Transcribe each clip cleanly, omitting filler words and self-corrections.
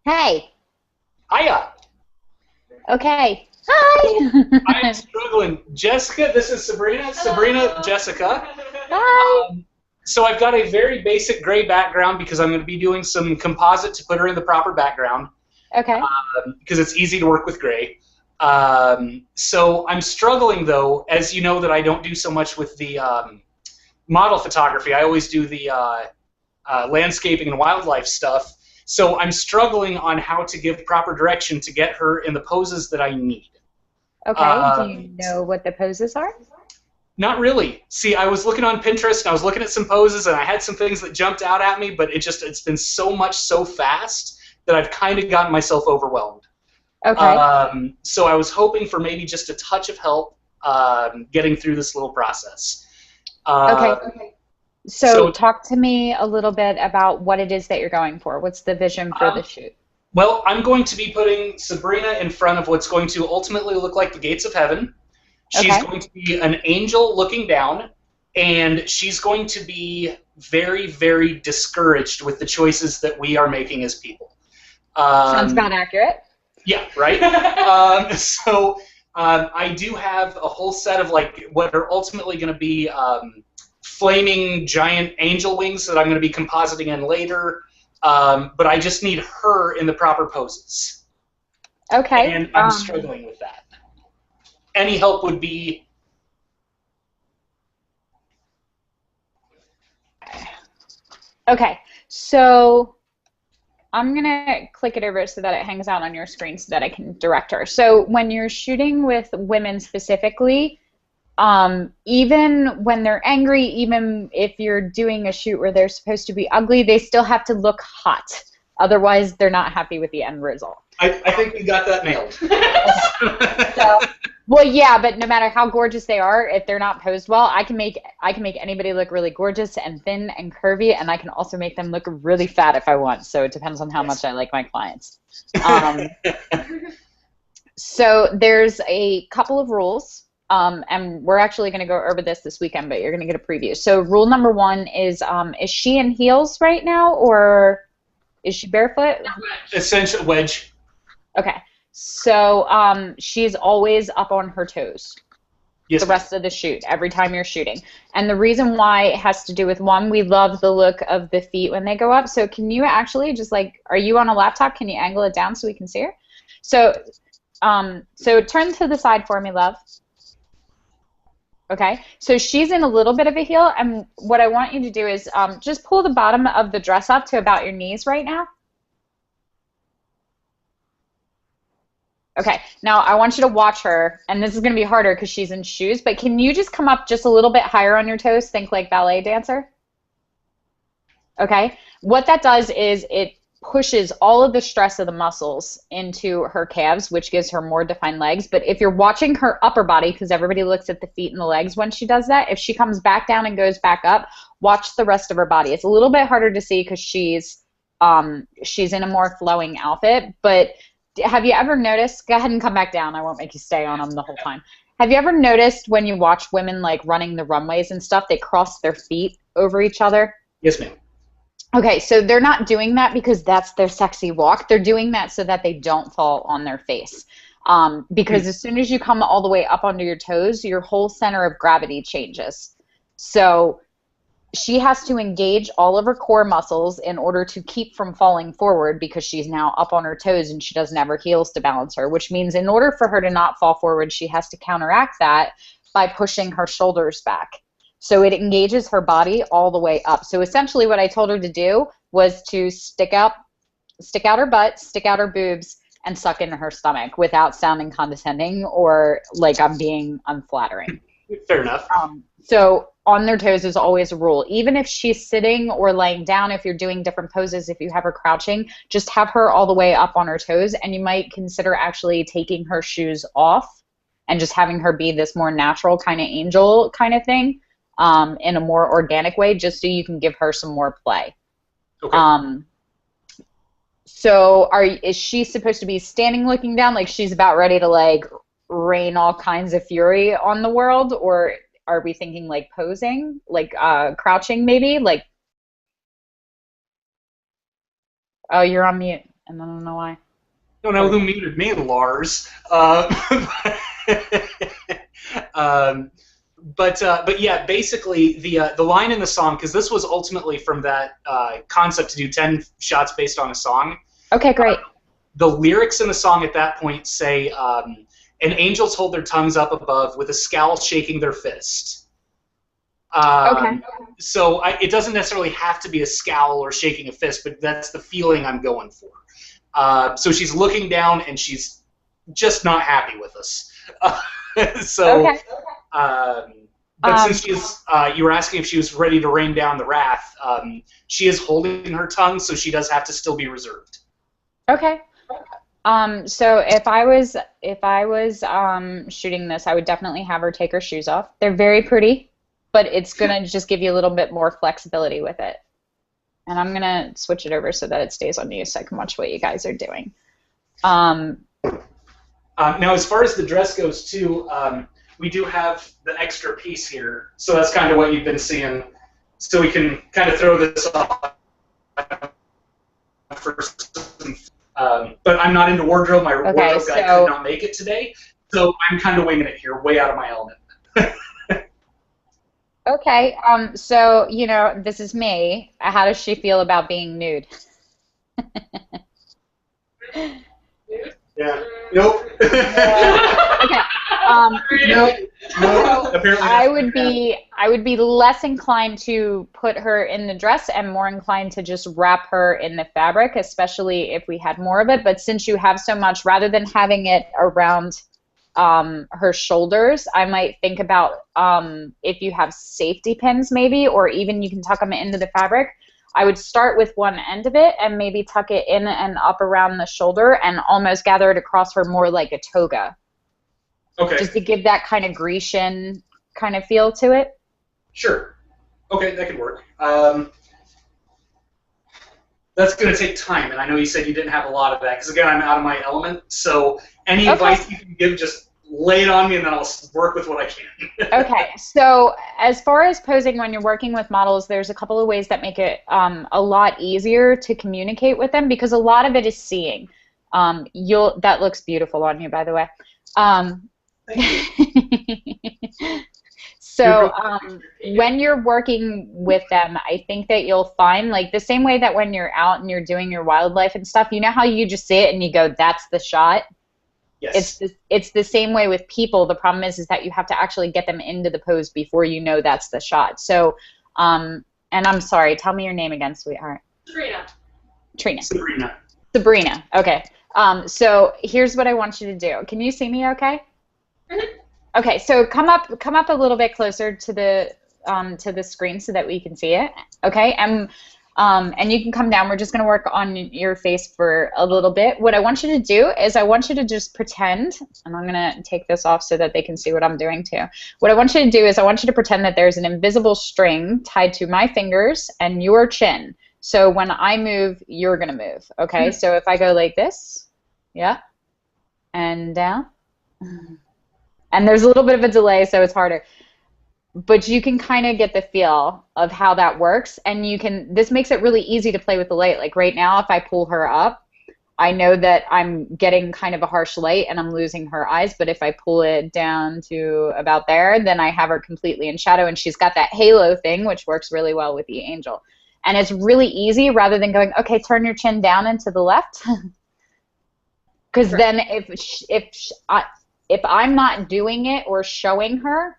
Hey. Hiya. Okay. Hi. I'm struggling. Jessica, this is Sabrina. Sabrina, Jessica. Hi. So I've got a very basic gray background because I'm going to be doing some composite to put her in the proper background Okay. because it's easy to work with gray. So I'm struggling though, as you know that I don't do so much with the model photography. I always do the landscaping and wildlife stuff. So I'm struggling on how to give proper direction to get her in the poses that I need. Okay. Do you Um, know what the poses are? Not really. See, I was looking on Pinterest and I was looking at some poses and I had some things that jumped out at me, but it's been so much so fast that I've kind of gotten myself overwhelmed. Okay. So I was hoping for maybe just a touch of help getting through this little process. Okay. Um, So so, talk to me a little bit about what it is that you're going for. What's the vision for the um, shoot? well, I'm going to be putting Sabrina in front of what's going to ultimately look like the gates of heaven. She's Okay. going to be an angel looking down, and she's going to be very, very discouraged with the choices that we are making as people. Sounds Um, about accurate. yeah, right? I do have a whole set of like what are ultimately going to be flaming giant angel wings that I'm going to be compositing in later. But I just need her in the proper poses, Okay. and I'm struggling with that. Any help would be Okay. So I'm gonna click it over so that it hangs out on your screen so that I can direct her. So when you're shooting with women specifically, even when they're angry, even if you're doing a shoot where they're supposed to be ugly, they still have to look hot. Otherwise, they're not happy with the end result. I think we got that nailed. Okay. So, well, yeah, but no matter how gorgeous they are, if they're not posed well, I can make anybody look really gorgeous and thin and curvy, and I can also make them look really fat if I want. So it depends on how much Yes. I like my clients. Um, so there's a couple of rules, and we're actually going to go over this weekend, but you're going to get a preview. So rule number one is she in heels right now, or is she barefoot? Essential wedge. Okay. So she's always up on her toes the Yes, ma'am. rest of the shoot, every time you're shooting. And the reason why it has to do with one, we love the look of the feet when they go up. So can you actually just like, are you on a laptop? Can you angle it down so we can see her? So so turn to the side for me, love. Okay, so she's in a little bit of a heel, and what I want you to do is just pull the bottom of the dress up to about your knees right now. Okay, now I want you to watch her, and this is going to be harder because she's in shoes, but can you just come up just a little bit higher on your toes? Think like ballet dancer. Okay, what that does is it pushes all of the stress of the muscles into her calves, which gives her more defined legs. But if you're watching her upper body, because everybody looks at the feet and the legs when she does that, if she comes back down and goes back up, watch the rest of her body. It's a little bit harder to see because she's in a more flowing outfit. But have you ever noticed? Go ahead and come back down. I won't make you stay on them the whole time. Have you ever noticed when you watch women like running the runways and stuff, they cross their feet over each other? Yes, ma'am. Okay, so they're not doing that because that's their sexy walk. They're doing that so that they don't fall on their face. Because as soon as you come all the way up onto your toes, your whole center of gravity changes. So she has to engage all of her core muscles in order to keep from falling forward because she's now up on her toes and she doesn't have her heels to balance her, which means in order for her to not fall forward, she has to counteract that by pushing her shoulders back. So it engages her body all the way up. So essentially what I told her to do was to stick out her butt, stick out her boobs, and suck into her stomach without sounding condescending or like I'm being unflattering. Fair enough. So on their toes is always a rule. Even if she's sitting or laying down, if you're doing different poses, if you have her crouching, just have her all the way up on her toes. And you might consider actually taking her shoes off and just having her be this more natural kind of angel kind of thing, in a more organic way, just so you can give her some more play. Okay. Um, so is she supposed to be standing looking down like she's about ready to like rain all kinds of fury on the world, or are we thinking like posing, like crouching maybe? Like, oh, you're on mute. and I don't know why. Don't know who muted me, Lars. But yeah, basically the line in the song, because this was ultimately from that concept to do 10 shots based on a song. Okay, great. The lyrics in the song at that point say, "And angels hold their tongues up above with a scowl shaking their fist." Okay. So it doesn't necessarily have to be a scowl or shaking a fist, but that's the feeling I'm going for. So she's looking down and she's just not happy with us. So. Okay. But since she's, you were asking if she was ready to rain down the wrath, she is holding her tongue, so she does have to still be reserved. Okay. So if I was shooting this, I would definitely have her take her shoes off. They're very pretty, but it's gonna just give you a little bit more flexibility with it. And I'm gonna switch it over so that it stays on you, so I can watch what you guys are doing. Now, as far as the dress goes, too. We do have the extra piece here, so that's kind of what you've been seeing. So we can kind of throw this off for some, but I'm not into wardrobe. My wardrobe guy could not make it today, so I'm kind of winging it here, way out of my element. Okay, so, you know, this is me. How does she feel about being nude? Yeah. Nope. Okay. Nope. Apparently I would be less inclined to put her in the dress and more inclined to just wrap her in the fabric, especially if we had more of it. But since you have so much, rather than having it around her shoulders, I might think about if you have safety pins maybe, or even you can tuck them into the fabric. I would start with one end of it and maybe tuck it in and up around the shoulder and almost gather it across her more like a toga. Okay. Just to give that kind of Grecian kind of feel to it. Sure. Okay, that could work. That's going to take time, and I know you said you didn't have a lot of that, because, again, I'm out of my element, so any advice you can give, just lay it on me, and then I'll work with what I can. Okay, so as far as posing when you're working with models, there's a couple of ways that make it a lot easier to communicate with them, because a lot of it is seeing. That looks beautiful on you, by the way. So when you're working with them, I think that you'll find, like, the same way that when you're out and you're doing your wildlife and stuff, you know how you just see it and you go, that's the shot? Yes. It's the same way with people. The problem is that you have to actually get them into the pose before you know that's the shot. So, and I'm sorry, tell me your name again, sweetheart. Sabrina. Okay. So here's what I want you to do. Can you see me okay? Okay, so come up a little bit closer to the screen so that we can see it. Okay, and you can come down. We're just going to work on your face for a little bit. What I want you to do is I want you to just pretend, and I'm going to take this off so that they can see what I'm doing too. What I want you to do is I want you to pretend that there's an invisible string tied to my fingers and your chin. So when I move, you're going to move. Okay, so if I go like this, yeah, and down. And there's a little bit of a delay, so it's harder. But you can kind of get the feel of how that works, and this makes it really easy to play with the light. Like right now, if I pull her up, I know that I'm getting kind of a harsh light and I'm losing her eyes, but if I pull it down to about there, then I have her completely in shadow, and she's got that halo thing, which works really well with the angel. And it's really easy rather than going, okay, turn your chin down and to the left. Because then if I'm not doing it or showing her,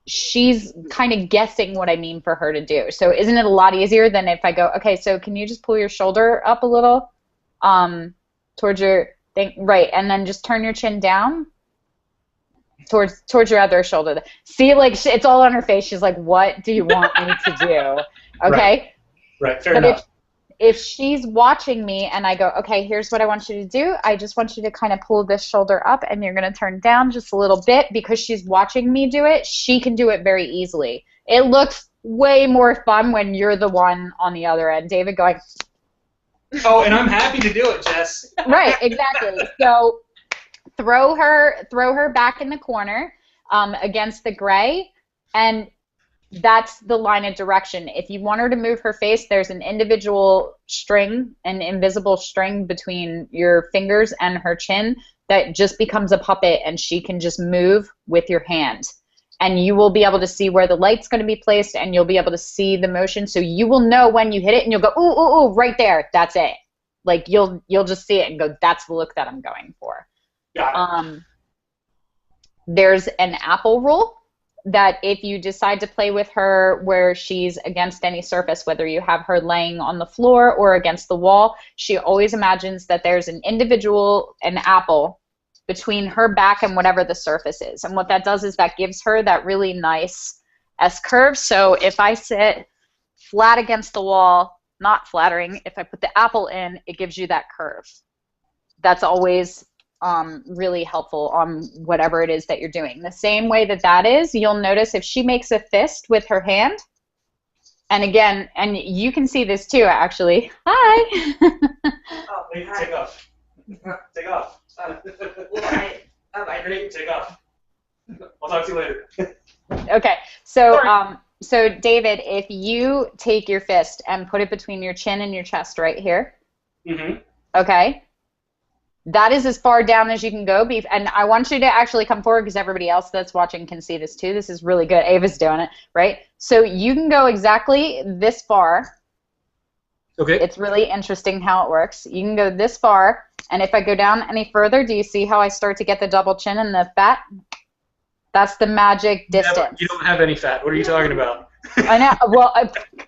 she's kind of guessing what I mean for her to do. So isn't it a lot easier than if I go, okay, so can you just pull your shoulder up a little towards your thing, right, and then just turn your chin down towards your other shoulder. See, like, it's all on her face. She's like, what do you want me to do? Okay? Right, fair enough. If she's watching me and I go, okay, here's what I want you to do. I just want you to kind of pull this shoulder up and you're going to turn down just a little bit because she's watching me do it. She can do it very easily. It looks way more fun when you're the one on the other end. David going. Oh, and I'm happy to do it, Jess. Right, exactly. So throw her back in the corner against the gray, and that's the line of direction. If you want her to move her face, there's an individual string, an invisible string between your fingers and her chin that just becomes a puppet, and she can just move with your hand. And you will be able to see where the light's going to be placed, and you'll be able to see the motion. So you will know when you hit it, and you'll go, ooh, ooh, ooh, right there. That's it. Like you'll just see it and go, that's the look that I'm going for. Got it. There's an apple rule that if you decide to play with her where she's against any surface, whether you have her laying on the floor or against the wall, she always imagines that there's an apple between her back and whatever the surface is. And what that does is that gives her that really nice S-curve. So if I sit flat against the wall, not flattering, if I put the apple in, it gives you that curve. That's always really helpful on whatever it is that you're doing. The same way that is, you'll notice if she makes a fist with her hand, and again, and you can see this too, actually. Hi. Oh, take off. Take off. Take off. I'll talk to you later. Okay, so so David, if you take your fist and put it between your chin and your chest right here, okay, that is as far down as you can go. And I want you to actually come forward because everybody else that's watching can see this too. This is really good. Ava's doing it, right? So you can go exactly this far. Okay. It's really interesting how it works. You can go this far, and if I go down any further, do you see how I start to get the double chin and the fat? That's the magic distance. You don't have any fat. What are you talking about? I know. Well,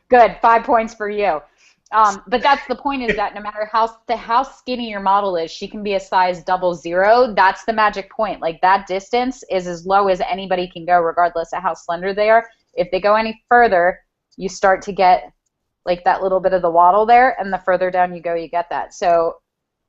good. 5 points for you. But that's the point, is that no matter how skinny your model is, she can be a size 00. That's the magic point. Like, that distance is as low as anybody can go, regardless of how slender they are. If they go any further, you start to get like that little bit of the waddle there, and the further down you go, you get that. So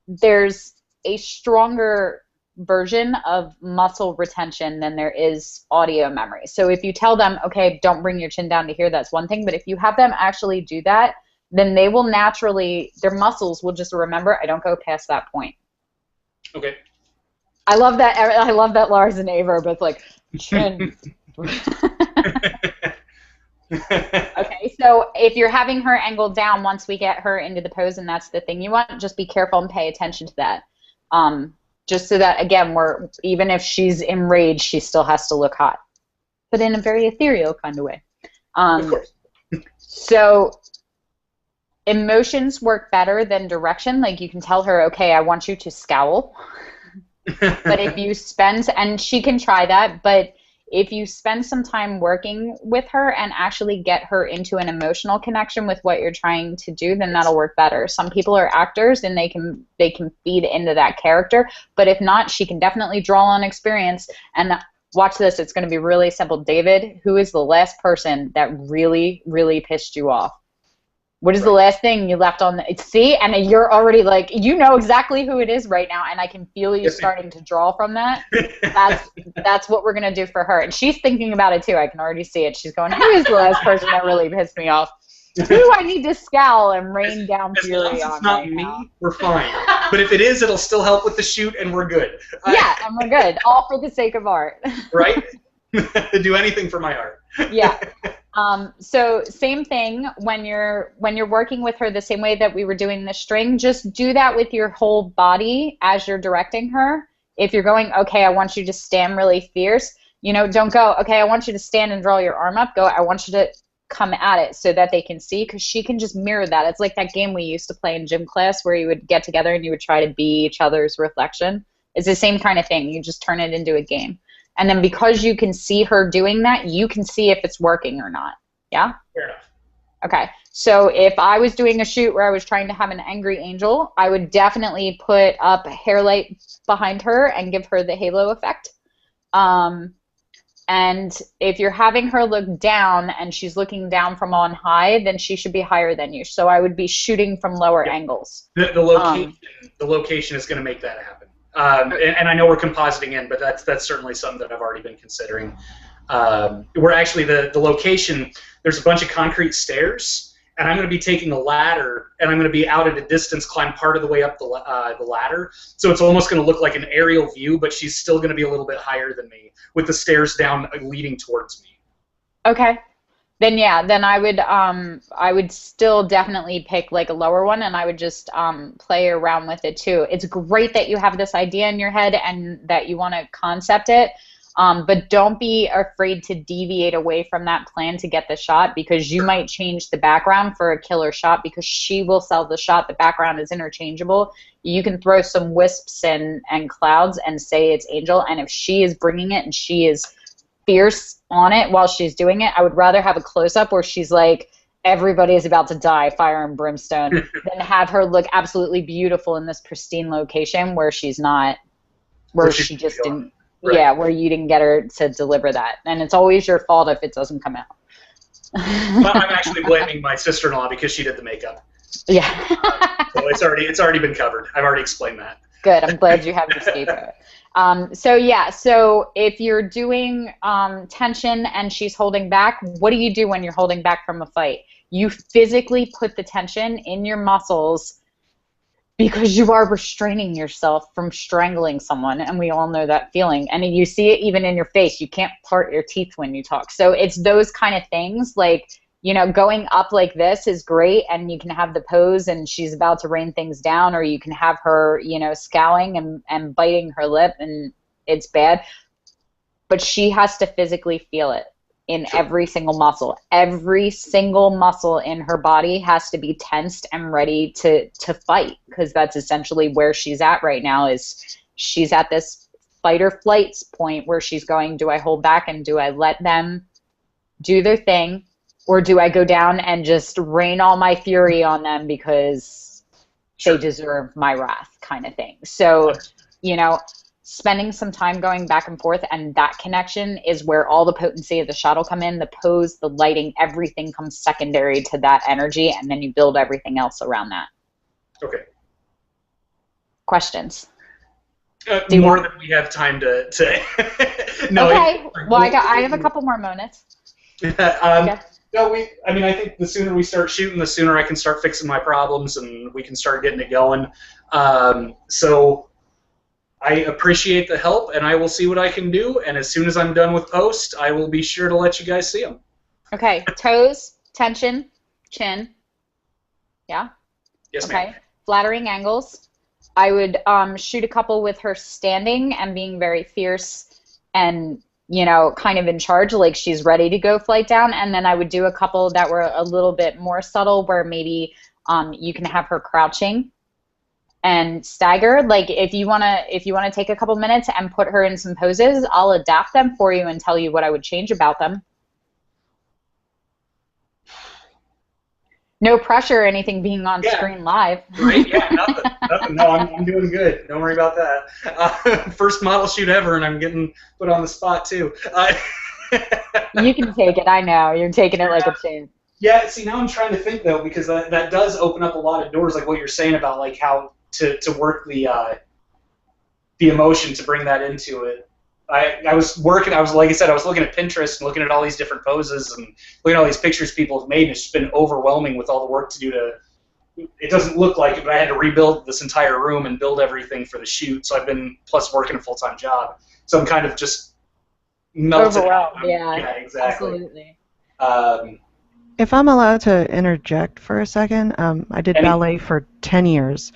there's a stronger version of muscle retention than there is audio memory. So if you tell them, okay, don't bring your chin down to here, that's one thing. But if you have them actually do that, then they will naturally, their muscles will just remember, I don't go past that point. Okay. I love that Lars and Ava are both like, chin. Okay, so if you're having her angled down, once we get her into the pose and that's the thing you want, just be careful and pay attention to that. Just so that, again, even if she's enraged, she still has to look hot, but in a very ethereal kind of way. Of course. So emotions work better than direction. Like, you can tell her, okay, I want you to scowl. But if you spend, and she can try that, but if you spend some time working with her and actually get her into an emotional connection with what you're trying to do, then that'll work better. Some people are actors and they can feed into that character, but if not, she can definitely draw on experience. And watch this, it's going to be really simple. David, who is the last person that really, really pissed you off? What is the last thing you left on see? And you're already like, you know exactly who it is right now, and I can feel you starting to draw from that. That's what we're going to do for her. And she's thinking about it too. I can already see it. She's going, who is the last person that really pissed me off? Who do I need to scowl and rain down fury on? As long as it's not me, we're fine. But if it is, it'll still help with the shoot, and we're good. Yeah, and we're good. All for the sake of art. Right? Do anything for my art. Yeah. So same thing when you're working with her, the same way that we were doing the string, just do that with your whole body as you're directing her. If you're going, okay, I want you to stand really fierce, don't go, okay, I want you to stand and draw your arm up. Go, I want you to come at it so that they can see, because she can just mirror that. It's like that game we used to play in gym class where you would get together and you would try to be each other's reflection. It's the same kind of thing. You just turn it into a game. And then because you can see her doing that, you can see if it's working or not. Yeah? Fair enough. Okay. So if I was doing a shoot where I was trying to have an angry angel, I would definitely put up hair light behind her and give her the halo effect. And if you're having her look down and she's looking down from on high, then she should be higher than you. So I would be shooting from lower angles. The location is going to make that happen. And I know we're compositing in, but that's certainly something that I've already been considering. We're actually, the location, there's a bunch of concrete stairs, and I'm going to be taking a ladder, and I'm going to be out at a distance, climb part of the way up the ladder. So it's almost going to look like an aerial view, but she's still going to be a little bit higher than me, with the stairs down leading towards me. Okay. Then yeah, then I would still definitely pick like a lower one, and I would just play around with it too. It's great that you have this idea in your head and that you want to concept it, but don't be afraid to deviate away from that plan to get the shot, because you might change the background for a killer shot because she will sell the shot. The background is interchangeable. You can throw some wisps and clouds and say it's Angel, and if she is bringing it and she is fierce on it while she's doing it, I would rather have a close-up where she's like, everybody is about to die, fire and brimstone, than have her look absolutely beautiful in this pristine location where she's not, where she just didn't, right. Yeah, where you didn't get her to deliver that. And it's always your fault if it doesn't come out. Well, I'm actually blaming my sister-in-law because she did the makeup. Yeah. So it's already been covered. I've already explained that. Good. I'm glad you have the scapegoat. So yeah, so if you're doing tension and she's holding back, what do you do when you're holding back from a fight? You physically put the tension in your muscles because you are restraining yourself from strangling someone, and we all know that feeling. And you see it even in your face. You can't part your teeth when you talk. So it's those kind of things, like, you know, going up like this is great, and you can have the pose and she's about to rain things down, or you can have her, you know, scowling and biting her lip and it's bad. But she has to physically feel it in every single muscle. Every single muscle in her body has to be tensed and ready to fight, because that's essentially where she's at right now. Is she's at this fight or flight point where she's going, do I hold back and do I let them do their thing? Or do I go down and just rain all my fury on them because they deserve my wrath, kind of thing. So, you know, spending some time going back and forth, and that connection is where all the potency of the shot will come in. The pose, the lighting, everything comes secondary to that energy, and then you build everything else around that. Okay. Questions? More than we have time to no. Okay. Well, I have a couple more minutes. Okay. No, I mean, I think the sooner we start shooting, the sooner I can start fixing my problems and we can start getting it going. So I appreciate the help, and I will see what I can do. And as soon as I'm done with post, I will be sure to let you guys see them. Okay. Toes, tension, chin. Yeah? Yes, ma'am. Okay. Flattering angles. I would shoot a couple with her standing and being very fierce and, you know, kind of in charge, like she's ready to go flight down. And then I would do a couple that were a little bit more subtle, where maybe you can have her crouching and stagger. Like if you wanna take a couple minutes and put her in some poses, I'll adapt them for you and tell you what I would change about them. No pressure or anything being on screen live. Right, yeah, nothing. No, I'm doing good. Don't worry about that. First model shoot ever, and I'm getting put on the spot, too. You can take it, I know. You're taking it like a champ. Yeah, see, now I'm trying to think, though, because that does open up a lot of doors, like what you're saying about like how to work the emotion to bring that into it. I was like I said, I was looking at Pinterest and looking at all these different poses and looking at all these pictures people have made, and it's just been overwhelming with all the work to do to. It doesn't look like it, but I had to rebuild this entire room and build everything for the shoot. So I've been plus working a full-time job, so I'm kind of just melted out. Yeah, exactly. Absolutely. If I'm allowed to interject for a second, I did ballet for 10 years.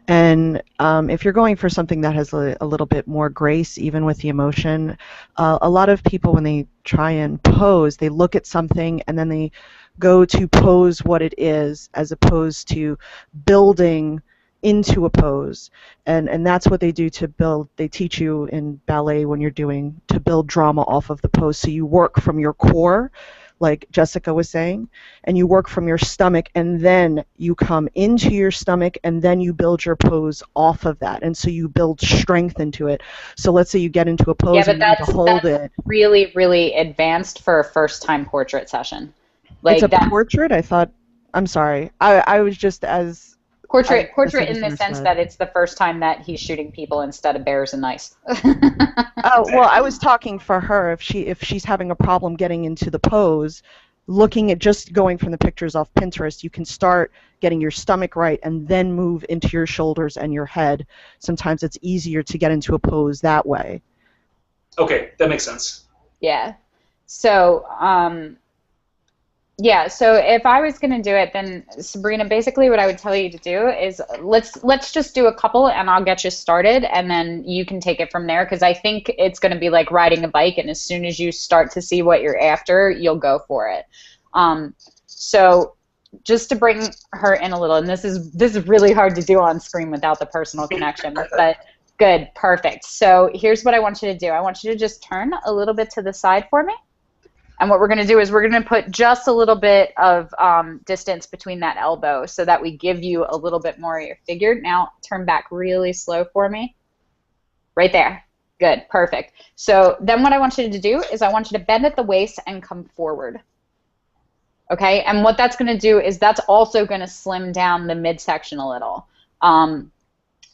And if you're going for something that has a little bit more grace, even with the emotion, a lot of people, when they try and pose, they look at something and then they go to pose what it is, as opposed to building into a pose. And that's what they do to build. They teach you in ballet when you're doing to build drama off of the pose. So you work from your core, like Jessica was saying, and you work from your stomach, and then you come into your stomach, and then you build your pose off of that. And so you build strength into it. So let's say you get into a pose and you need to hold it. Really, really advanced for a first-time portrait session. Like it's a portrait? I thought, I'm sorry. I was just as... Portrait in the sense that it's the first time that he's shooting people instead of bears and ice. Oh, well, I was talking for her. If she's having a problem getting into the pose, looking at just going from the pictures off Pinterest, you can start getting your stomach right and then move into your shoulders and your head. Sometimes it's easier to get into a pose that way. Okay, that makes sense. Yeah. So, Yeah, so if I was going to do it, then Sabrina, basically what I would tell you to do is let's just do a couple and I'll get you started and then you can take it from there because I think it's going to be like riding a bike and as soon as you start to see what you're after, you'll go for it. So just to bring her in a little, and this is really hard to do on screen without the personal connection, but good, perfect. So here's what I want you to do. I want you to just turn a little bit to the side for me. And what we're going to do is we're going to put just a little bit of distance between that elbow so that we give you a little bit more of your figure. Now turn back really slow for me. Right there. Good. Perfect. So then what I want you to do is I want you to bend at the waist and come forward. Okay? And what that's going to do is that's also going to slim down the midsection a little.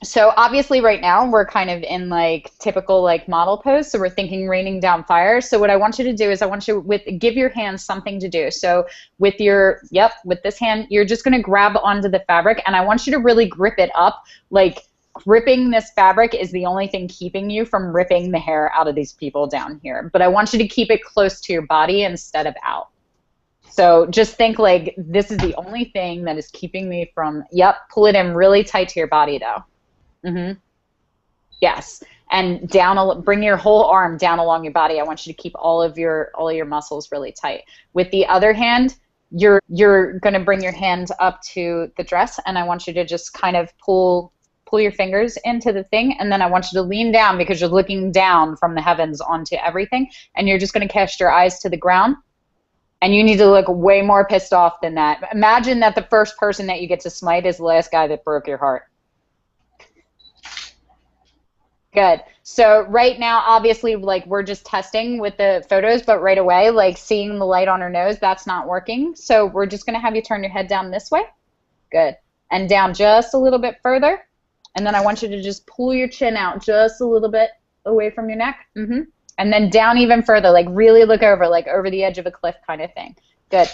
So obviously right now we're kind of in like typical like model pose, so we're thinking raining down fire. So what I want you to do is I want you give your hands something to do. So with with this hand, you're just going to grab onto the fabric and I want you to really grip it up. Like gripping this fabric is the only thing keeping you from ripping the hair out of these people down here. But I want you to keep it close to your body instead of out. So just think like this is the only thing that is keeping me from, pull it in really tight to your body though. Yes, and down. Bring your whole arm down along your body. I want you to keep all of your muscles really tight. With the other hand, you're going to bring your hand up to the dress, and I want you to just kind of pull your fingers into the thing, and then I want you to lean down because you're looking down from the heavens onto everything, and you're just going to cast your eyes to the ground. And you need to look way more pissed off than that. Imagine that the first person that you get to smite is the last guy that broke your heart. Good. So right now, obviously, like we're just testing with the photos, but right away, like seeing the light on her nose, that's not working. So we're just going to have you turn your head down this way. Good. And down just a little bit further. And then I want you to just pull your chin out just a little bit away from your neck. And then down even further, like really look over, like over the edge of a cliff kind of thing. Good.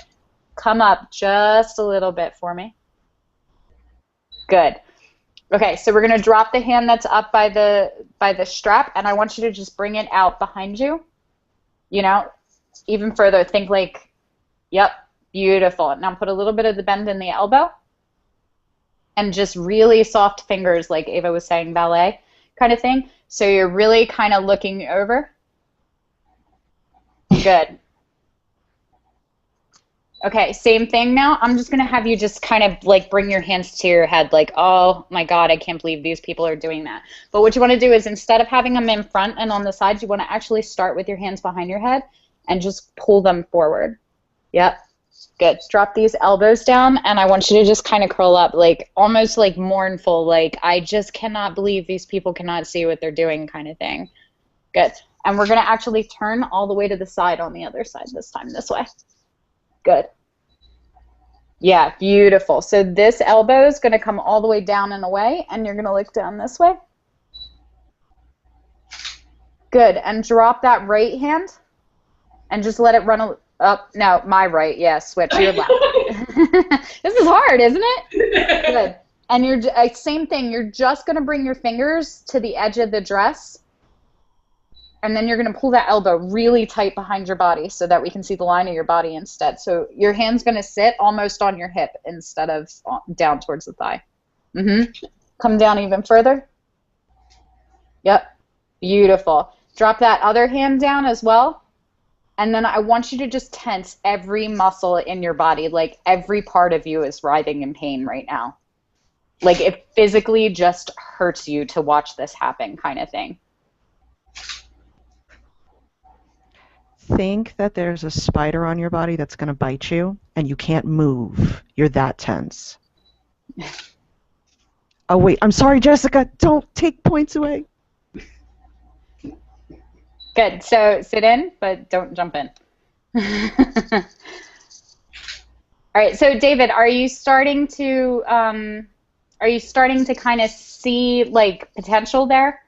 Come up just a little bit for me. Good. Okay, so we're going to drop the hand that's up by the strap, and I want you to just bring it out behind you, even further. Think like, beautiful. Now put a little bit of the bend in the elbow, and just really soft fingers, like Ava was saying, ballet kind of thing. So you're really kind of looking over. Good. Okay, same thing now. I'm just going to have you just kind of like bring your hands to your head like, oh my God, I can't believe these people are doing that. But what you want to do is instead of having them in front and on the sides, you want to actually start with your hands behind your head and just pull them forward. Yep. Good. Drop these elbows down and I want you to just kind of curl up like almost like mournful, like I just cannot believe these people cannot see what they're doing kind of thing. Good. And we're going to actually turn all the way to the side on the other side this time, this way. Good. Yeah, beautiful. So this elbow is going to come all the way down and away, and you're going to look down this way. Good. And drop that right hand, and just let it run up. No, my right. Yeah, switch. Your left. This is hard, isn't it? Good. And you're same thing. You're just going to bring your fingers to the edge of the dress. And then you're going to pull that elbow really tight behind your body so that we can see the line of your body instead. So your hand's going to sit almost on your hip instead of down towards the thigh. Come down even further. Yep. Beautiful. Drop that other hand down as well. And then I want you to just tense every muscle in your body. Like every part of you is writhing in pain right now. Like it physically just hurts you to watch this happen kind of thing. Think that there's a spider on your body that's going to bite you and you can't move. You're that tense. Oh, wait. I'm sorry, Jessica. Don't take points away. Good. So sit in, but don't jump in. All right. So David, are you starting to kind of see like potential there?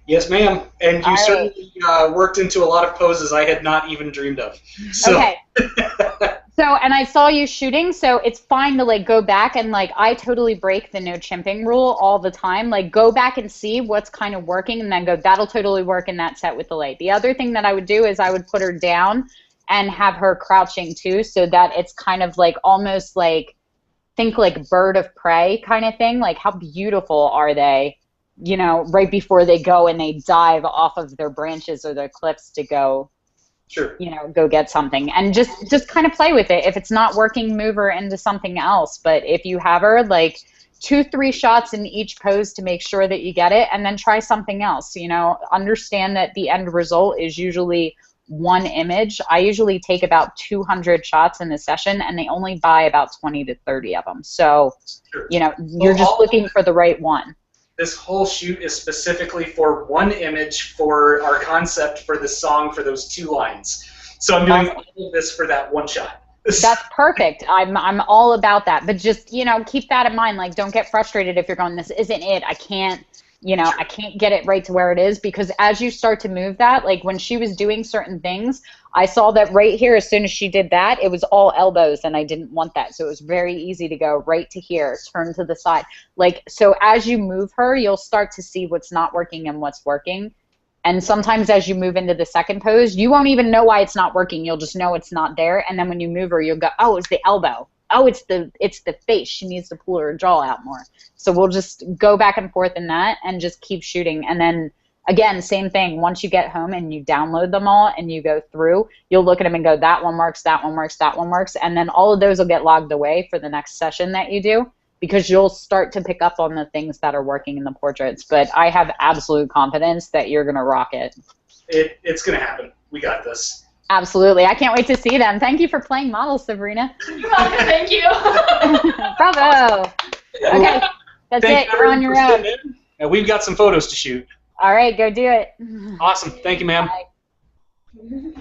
Yes, ma'am. And you certainly worked into a lot of poses I had not even dreamed of. So. Okay. So, and I saw you shooting, so it's fine to like go back and like I totally break the no chimping rule all the time. Like go back and see what's kind of working and then go, that'll totally work in that set with the light. The other thing that I would do is I would put her down and have her crouching too, so that it's kind of like almost like, think like bird of prey kind of thing. Like, how beautiful are they, you know, right before they go and they dive off of their branches or their cliffs to go, Sure. you know, go get something. And just kind of play with it. If it's not working, move her into something else. But if you have her, like 2-3 shots in each pose to make sure that you get it, and then try something else. You know, understand that the end result is usually one image. I usually take about 200 shots in a session, and they only buy about 20 to 30 of them. So, Sure. you know, you're just looking for the right one. This whole shoot is specifically for one image for our concept for the song for those 2 lines. So I'm doing all of this for that one shot. That's perfect. I'm all about that. But just, you know, keep that in mind. Like, don't get frustrated if you're going, this isn't it. I can't, you know, I can't get it right to where it is, because as you start to move that, like when she was doing certain things, I saw that right here, as soon as she did that, it was all elbows, and I didn't want that. So it was very easy to go right to here, turn to the side. Like, so as you move her, you'll start to see what's not working and what's working. And sometimes as you move into the second pose, you won't even know why it's not working. You'll just know it's not there. And then when you move her, you'll go, oh, it's the elbow. Oh, it's the face. She needs to pull her jaw out more. So we'll just go back and forth in that and just keep shooting. And then, again, same thing. Once you get home and you download them all and you go through, you'll look at them and go, that one works, that one works, that one works. And then all of those will get logged away for the next session that you do, because you'll start to pick up on the things that are working in the portraits. But I have absolute confidence that you're going to rock it. It's going to happen. We got this. Absolutely. I can't wait to see them. Thank you for playing models, Sabrina. You're welcome. Thank you. Bravo. Okay, that's it. You're on your own. And we've got some photos to shoot. All right, go do it. Awesome. Thank you, ma'am. Bye.